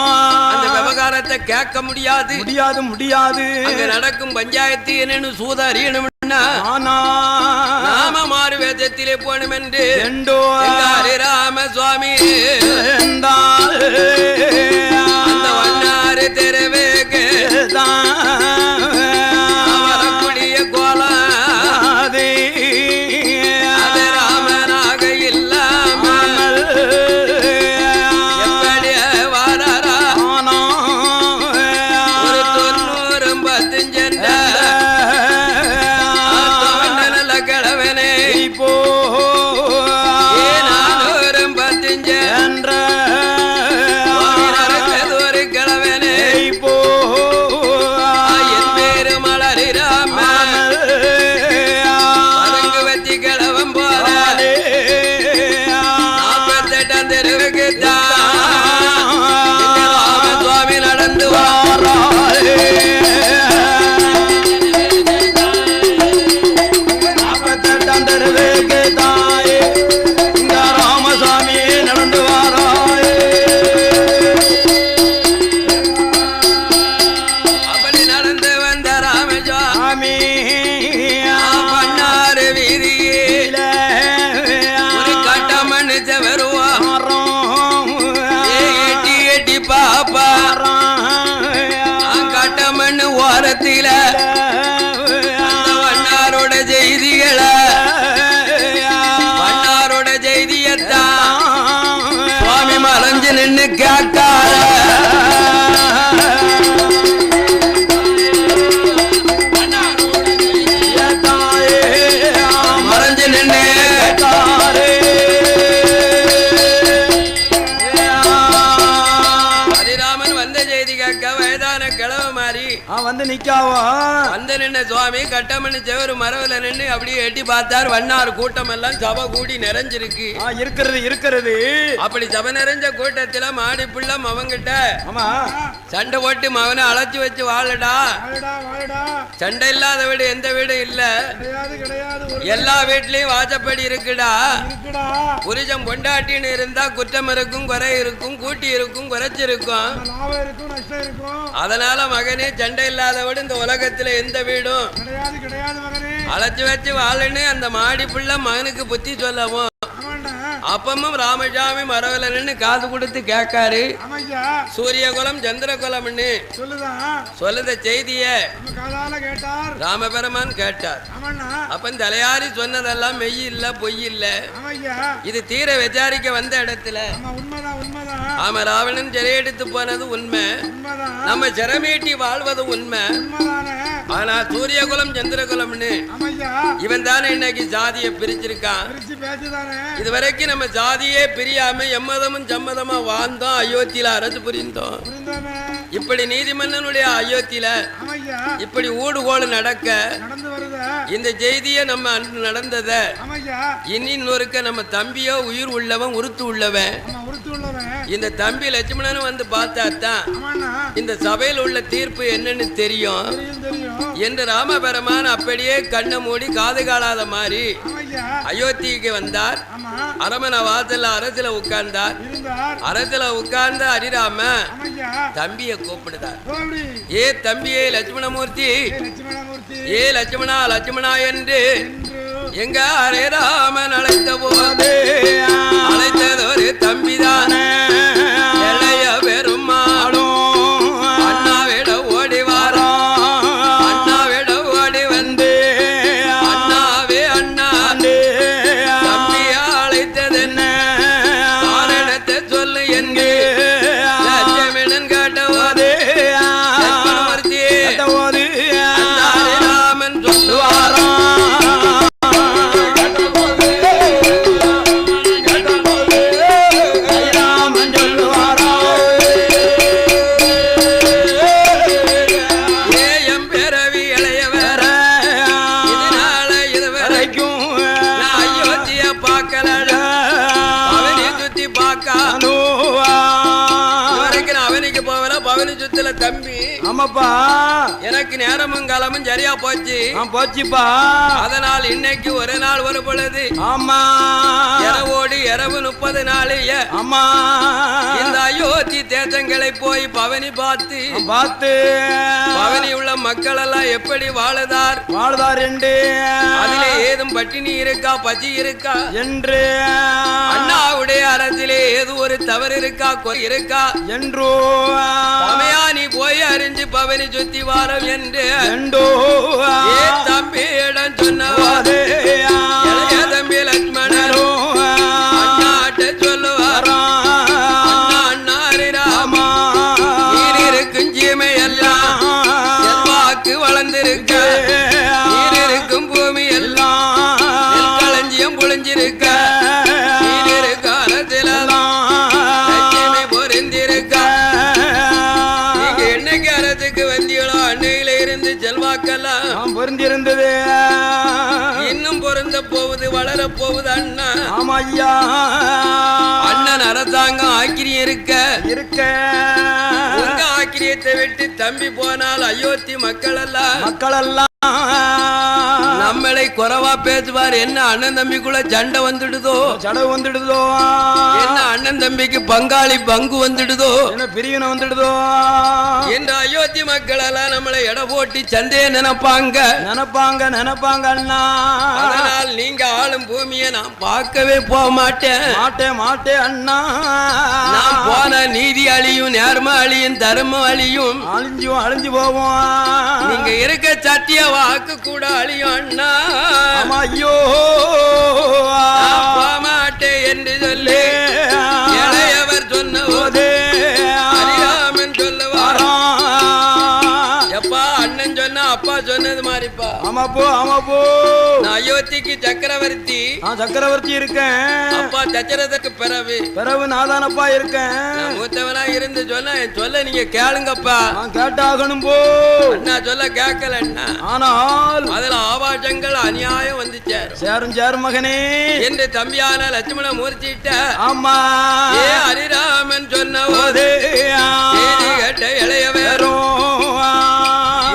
அந்த விவகாரத்தை கேட்க முடியாது. அங்க நடக்கும் பஞ்சாயத்து என்னன்னு சூத அறியணும். நாம மாறு வேதத்திலே போனும் என்று ராம சுவாமி அந்த வண்ணாறு தெருவுக்கு நேரத்தில அந்த வண்ணாரோட செய்திகளை வண்ணாரோட செய்தியத்தான் சுவாமி மறைஞ்சு நின்னு கேட்கார மறைஞ்சு நின்னு ஹரிராமன் வந்த செய்தி கேட்க வயதான கிழவ மாறி வந்து நிக்காவோ வந்து நின்ன சுவாமி கட்டமணி செவரு மரவுல நின்று அப்படியே எட்டி பார்த்தார். வண்ணார் கூட்டம் எல்லாம் சபை கூடி நிறைஞ்சிருக்கு. இருக்கிறது அப்படி சபை நிறைஞ்ச கூட்டத்துல மாடி பிள்ளை மவங்கிட்ட ஆமா சண்டை போட்டு மவனை அழைச்சி வச்சு வாழடா. சண்டை இல்லாத வீடு எந்த வீடு இல்ல, எல்லா வீட்லயும் வாசப்படி இருக்குடா. புரிஜம் பொண்டாட்டின்னு இருந்தா குற்றம் இருக்கும், குறை இருக்கும், கூட்டி இருக்கும், குறைச்சிருக்கும். அதனால மகனே சண்டை இல்லாத வீடு இந்த உலகத்துல எந்த வீடும் அழைச்சு வச்சு வாழன்னு அந்த மாடி பிள்ளை மகனுக்கு புத்தி சொல்லவும் அப்பமும் ராமசாமி மரவல நின்னு காது கொடுத்து கேட்காரு. சூரியகுலம் சந்திரகுலம்னு சொல்லுத செய்திய ராமபெருமான் கேட்டார். அப்ப தலையாரி சொன்னதெல்லாம் மெய் இல்ல பொய் இல்ல, இது தீர விசாரிக்க வந்த இடத்துல ஆமா ராவணன் சிறையெடுத்து போனது உண்மை, நம்ம சிரமீட்டி வாழ்வது உண்மை. ஆனா சூரியகுலம் சந்திரகுலம்னு இவன் தானே இன்னைக்கு ஜாதியை பிரிச்சிருக்கான். இதுவரைக்கும் நம்ம ஜாதியே பிரியாம எம்மதமும் சம்மதமா வாழ்ந்தோம், அயோத்தியில அரசு புரிந்தோம். இப்படி நீதிமன்னனுடைய அயோத்தியில இப்படி ஊடுகோல் நடக்க இந்த செய்தியை நம்ம அன்று நடந்தத இன்னொருக்க நம்ம தம்பியோ உயிர் உள்ளவன் உருத்து உள்ளவன் இந்த தம்பி லட்சுமணன் வந்து பார்த்தாத்தான் இந்த சபையில் உள்ள தீர்ப்பு என்னன்னு தெரியும் என்று ராமபெருமான் அப்படியே கண்ணை மூடி காது காலாத மாதிரி அயோத்திக்கு வந்தார். அரமனை வாசல்ல அரசுல உட்கார்ந்தார். அரசுல உட்கார்ந்த ஹரிராம தம்பிய கூப்பிடுதார். ஏ தம்பியே லட்சுமணமூர்த்தி, ஏ லட்சுமணா லட்சுமணா என்று எங்க ஹரிராமன் அழைத்த போது அழைத்தது ஒரு தம்பிதான். இளைய பெருமாளும் அண்ணாவிட ஓடி வாரோம், அண்ணாவிட ஓடி வந்து அண்ணாவே அண்ணா தம்பிய அழைத்தது என்ன காரணத்தை சொல்லு என்று லட்சுமணன் கேட்டபோது ராமன் சொல்லுவாரோ தம்பி. ஆமாப்பா, எனக்கு நேரமும் காலமும் சரியா போச்சு போச்சுப்பா. அதனால் இன்னைக்கு ஒரு நாள் ஒரு பொழுது ஆமா இரவோடு இரவு 30 நாள் ஆமா இந்த அயோத்தி தேசங்களை போய் பவனி பார்த்து பவனி உள்ள மக்கள் எல்லாம் எப்படி வாழுதார் என்று அதிலே ஏதும் பட்டினி இருக்கா பசி இருக்கா என்று அண்ணாவுடைய அரசிலே ஏதோ ஒரு தவறு இருக்கா குறை இருக்கா என்றோ நீ போய் அறிஞ்சு பவனி சுத்தி வாரம் என்று தம்பியிடம் சொன்னவாறு தம்பி லட்சுமணரோ அண்ணாட்ட சொல்லுவாரோ அண்ணா ஹரிராமா நீர் இருக்கும் ஜீமை எல்லாம் செல்வாக்கு வளர்ந்திருக்க, நீர் இருக்கும் பூமி எல்லாம் களஞ்சியம் புழிஞ்சிருக்க, நீர் இருக்க அரசில லட்சுமி பொருந்திருக்க. செல்வாக்கெல்லாம் பொருந்திருந்தது, இன்னும் பொருந்த போகுது வளர போகுது அண்ணா. ஆமா ஐயா, அண்ணன் அரசாங்கம் ஆக்கிரியம் இருக்க உங்க ஆக்கிரியத்தை விட்டு தம்பி போனால் அயோத்தி மக்கள் எல்லாம் நம்ம நம்மளை குறைவா பேசுவார். என்ன அண்ணன் தம்பிக்குள்ள சண்டை வந்துடுதோ, சடை வந்துடுதோ, என்ன அண்ணன் தம்பிக்கு பங்காளி பங்கு வந்துடுதோ, என்ன பிரியனை வந்துடுதோ என்று அயோத்தி மக்கள் எல்லாம் நம்மளை எடை போட்டு சந்தைய நினைப்பாங்க நினைப்பாங்க அண்ணா. அதனால் நீங்க ஆளும் பூமியை நான் பார்க்கவே போக மாட்டேன். மாட்டேன் அண்ணா. நான் போன நீதி அழியும், நேர்ம அழியும், தர்ம அழியும், அழிஞ்சு போவோம். நீங்க இருக்க சத்திய வாக்கு கூட அழியும் அண்ணா. ஐயோ போமாட்டேன் என்று சொல்லி இளையவர் சொன்ன போது அறியாமன் சொல்லுவார். எப்பா அண்ணன் சொன்னா அப்பா சொன்னது மாதிரிப்பா. ஆமாப்போ நான் அயோத்திக்கு சக்கரவர்த்தி இருக்கேன். அப்பா தச்சரதற்கு பிறகு நாதானப்பா இருக்கேன். மூத்தவனா இருந்து சொல்ல நீங்க கேளுங்கப்பா. கேட்டாகணும் போ. அண்ணா சொல்ல கேட்கல. ஆனால் அதுல ஆபாசங்கள் அநியாயம் வந்து சேரும் மகனே என்று தம்பியான லட்சுமண மூர்த்திட்ட ஆமா ஹரிராமன் சொன்ன போது கேட்ட இளையவரும்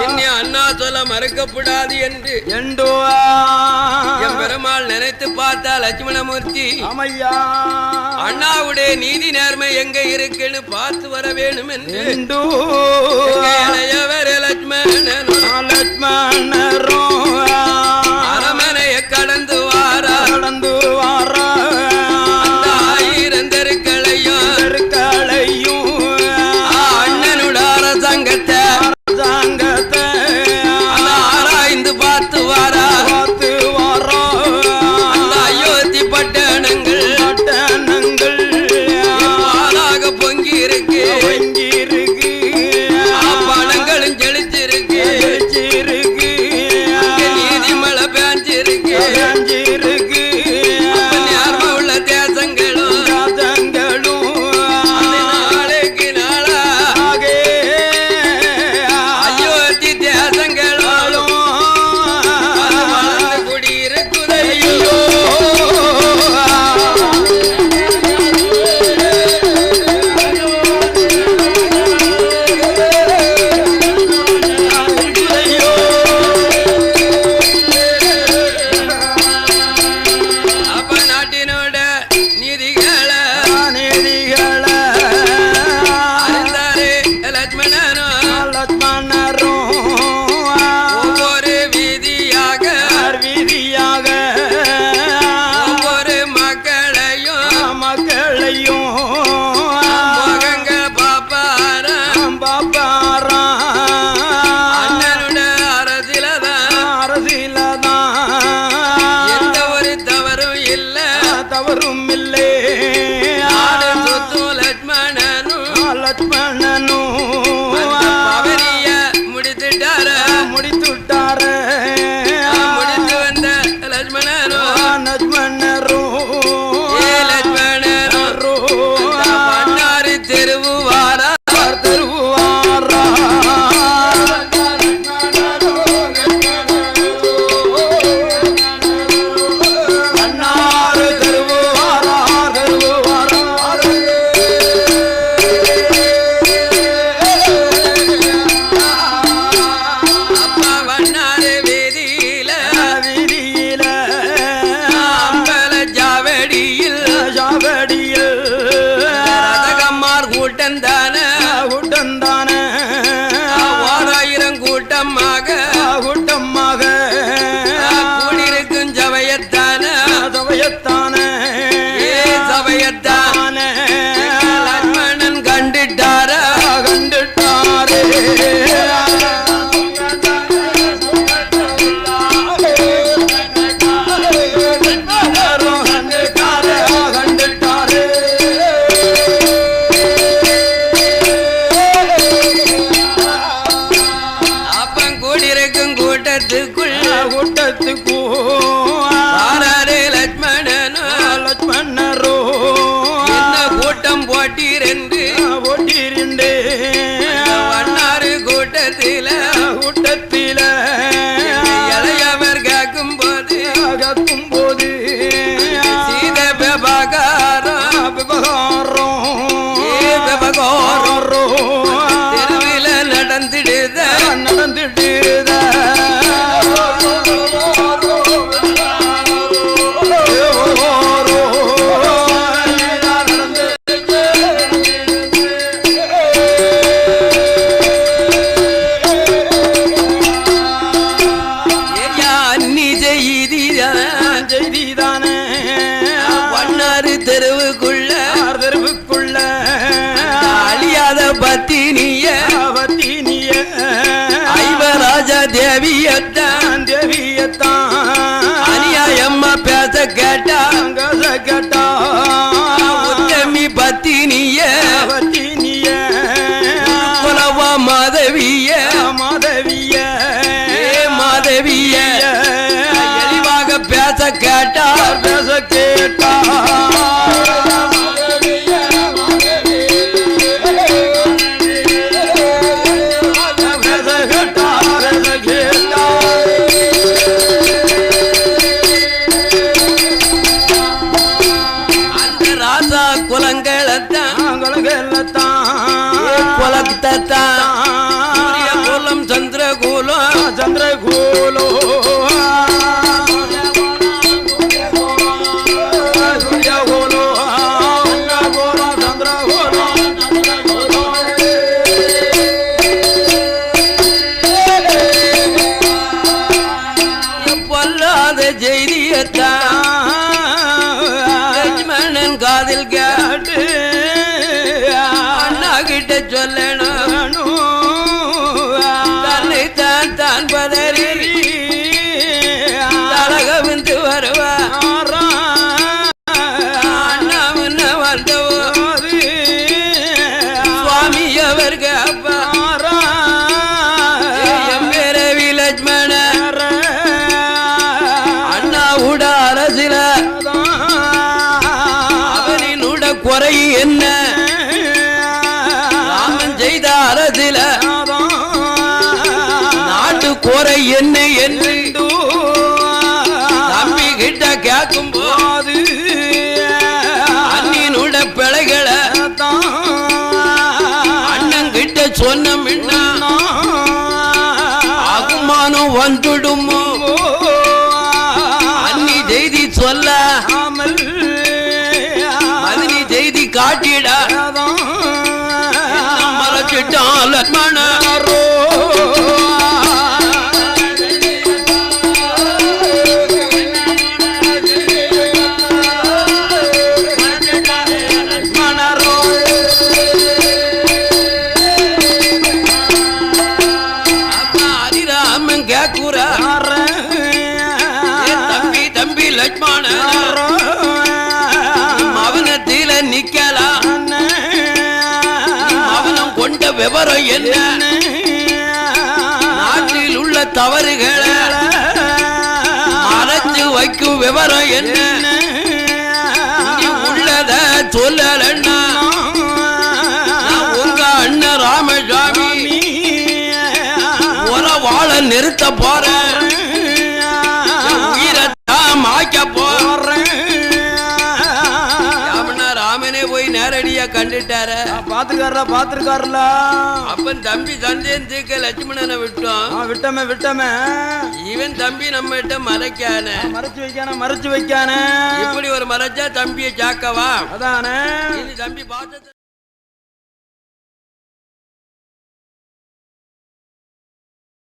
என்னை அண்ணா சொல்ல மறுக்கப்படாது என்று என் பெருமாள் நினைத்து பார்த்தா லட்சுமணமூர்த்தி அண்ணாவுடைய நீதி நேர்மை எங்க இருக்குன்னு பார்த்து வர வேணும் என்று இளையவர் லட்சுமணரும் அரமனையை கடந்து வாரா. அந்த 1000 தெருக்களையும் அண்ணனோட அரசாங்கத்தை ஆராய்ந்து பார்த்து வாரா. அந்த அயோத்தி பட்டணங்கள் பாலாக பொங்கி இருக்கு, பணங்களும் செழிச்சிருக்கு, நீதி மழை பேஞ்சிருக்கு, நேர்மை உள்ள தேசங்களும் நாளைக்கு நாளாக அயோத்தி தேசங்களும் வளர்ந்து குடியிருக்குதையோ. அப்ப நாட்டினோட நீதிகளை அறிந்தாரே லட்சுமணனும் ஒவ்வொரு வீதியாக ஒவ்வொரு மக்களையும் முகங்கள் பாப்பாரம் அண்ணனோட அரசிலதான் எந்த ஒரு தவறும் இல்ல நாடு சுத்தும் லட்சுமணனும் பவனிய முடித்துட்டாரு. முடித்து வந்த லட்சுமணனும் பண்ணாறு தெருவாரா. அப்பா வண்ணாறு வீதியில அம்பல ஜாவடியில் ரதகம்மார் கூட்டம் தானே 1000 கூட்டமாக கூடியிருக்கும் சபையத்தான சபையத்தான லட்சுமணன் கண்டுட்டாரா. பேச கேட்டார் அந்த ராசா குலங்களைத்தான் குலத்தான் சூரிய குலம் சந்திரகுலம் சந்திரகூலோ சூரியகூலோ சந்திரகூலோ பொல்லாத செய்தியத்தான் லட்சுமணன் காதில் கேட்டு அண்ணா கிட்ட சொல்லணும் தன்னை தான் பதறி தலகவிந்து வருவா அண்ணா முன்ன வந்தவோ சுவாமி அவர் கேப்பா என் பிறவி லட்சுமண அண்ணாவுட அரசில அவனினுட குறை என்ன ராமன் செய்த அரசில நாட்டு குறை என்ன என்று தம்பி கிட்ட கேட்கும் போது அண்ணினுட பிழைகளை அண்ணன் கிட்ட சொன்ன முன்னா அகுமானம் வந்துடுமோ அன்னி செய்தி சொல்ல மதினி செய்தி காட்டிடா மறைச்சிட்டான் லட்சுமண ஹரிராமன் கேக்குறா தம்பி லட்சுமண மவனத்தில நிக்கலாம் மவனம் கொண்ட விவரம் என்ன நாட்டில் உள்ள தவறுகளை மறைச்சு வைக்கும் விவரம் என்ன உள்ளத சொல்லலன்னா உங்க அண்ணன் ராமசாமி வாழ நிறுத்த போறேன் உயிரத்தான் மாய்க்க போறேன் ராமனே போய் நேரடியா கண்டுட்டாரு பாத்துருக்காருல அப்பன் தம்பி சந்தேகம் தீர்க்க லட்சுமணனை விட்டோம் விட்டமே இவன் தம்பி நம்ம கிட்ட மறைச்சு வைக்கான இப்படி ஒரு மறைச்சா தம்பியை சாக்கவா அதானே தம்பி பார்த்து